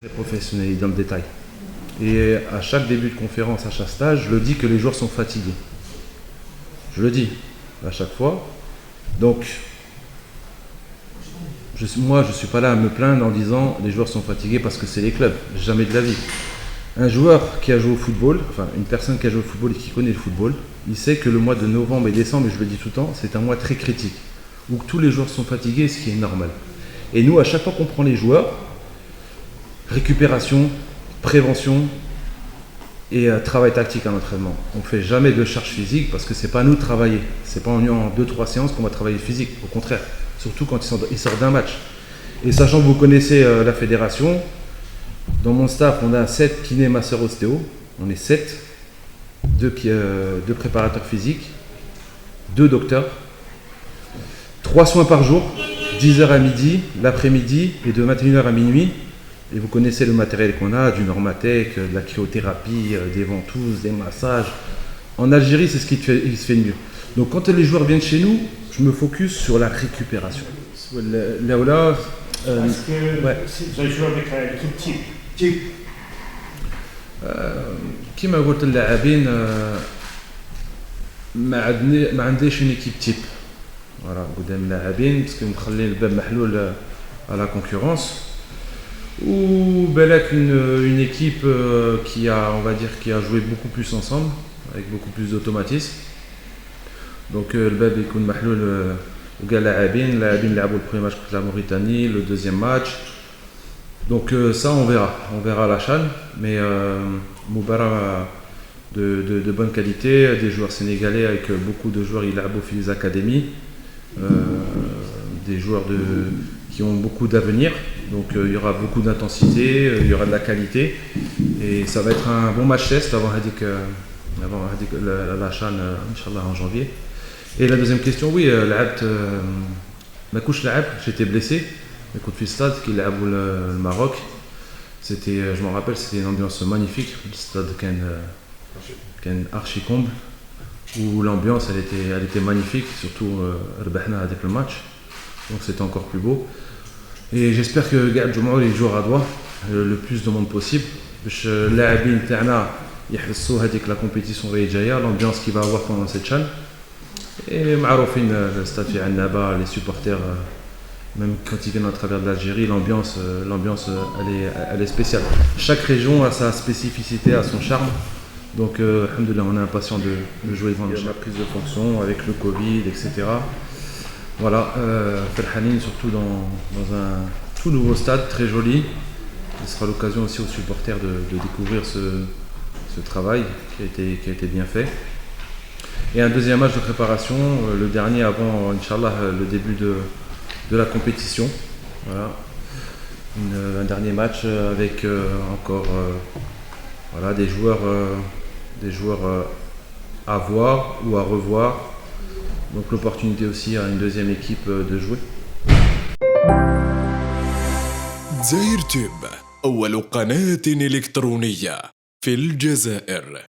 Très professionnel dans le détail. Et à chaque début de conférence, à chaque stage, je le dis que les joueurs sont fatigués. Je le dis à chaque fois. Donc, moi, je ne suis pas là à me plaindre en disant les joueurs sont fatigués parce que c'est les clubs. Jamais de la vie. Un joueur qui a joué au football, enfin une personne qui a joué au football et qui connaît le football, il sait que le mois de novembre et décembre, et je le dis tout le temps, c'est un mois très critique, où tous les joueurs sont fatigués, ce qui est normal. Et nous, à chaque fois qu'on prend les joueurs, récupération, prévention et travail tactique en entraînement. On ne fait jamais de charge physique parce que c'est pas à nous de travailler. C'est pas en 2-3 séances qu'on va travailler physique, au contraire. Surtout quand ils sortent d'un match. Et sachant que vous connaissez la fédération, dans mon staff, on a 7 kinés, masseurs, ostéo. On est 7, 2 préparateurs physiques, 2 docteurs, 3 soins par jour, 10h à midi, l'après-midi et de 21h à minuit. Et vous connaissez le matériel qu'on a, du Normatec, de la cryothérapie, des ventouses, des massages. En Algérie, c'est ce qui se fait de mieux. Donc quand les joueurs viennent chez nous, je me focus sur la récupération. Là, Est-ce que ouais. vous avez joué avec l'équipe type كيما قلت اللاعبين ما عنديش une équipe type. Voilà, قدام اللاعبين parce que مخلي الباب محلول à la concurrence. Ou Belek, une équipe qui a, on va dire, qui a joué beaucoup plus ensemble, avec beaucoup plus d'automatisme. Donc le bab يكون محلول وكاع اللاعبين لعبوا le premier match contre la Mauritanie, le deuxième match. Donc ça on verra à la CHAN, mais Moubara de bonne qualité, des joueurs sénégalais avec beaucoup de joueurs, il a beau les académies, des joueurs qui ont beaucoup d'avenir, donc il y aura beaucoup d'intensité, il y aura de la qualité, et ça va être un bon match test avant la CHAN, Inch'Allah, en janvier. Et la deuxième question, oui, ma couche j'étais blessé. Écoute, le stade qui l'a le Maroc, c'était, je m'en rappelle, c'était une ambiance magnifique. Le stade qui archi comble, où l'ambiance elle était magnifique, surtout avec le match, donc c'était encore plus beau. Et j'espère que Gad Jumar il jouera à doigt le plus de monde possible. اللاعبين تاعنا يحسوا هذيك la compétition جايه, l'ambiance qu'il va avoir pendant cette CHAN. Et معروفين le stade في عندنا les supporters. Même quand ils viennent à travers de l'Algérie, l'ambiance elle est spéciale. Chaque région a sa spécificité, a son charme. Donc, alhamdoulilah, on est impatient de jouer devant la prise de fonction avec le Covid, etc. Voilà, Ferhanine, surtout dans un tout nouveau stade, très joli. Ce sera l'occasion aussi aux supporters de découvrir ce travail qui a été bien fait. Et un deuxième match de préparation, le dernier avant, Inch'Allah, le début de la compétition. Voilà. Un dernier match avec encore voilà, des joueurs à voir ou à revoir. Donc l'opportunité aussi à une deuxième équipe de jouer. زاير تيوب أول قناة إلكترونية في الجزائر.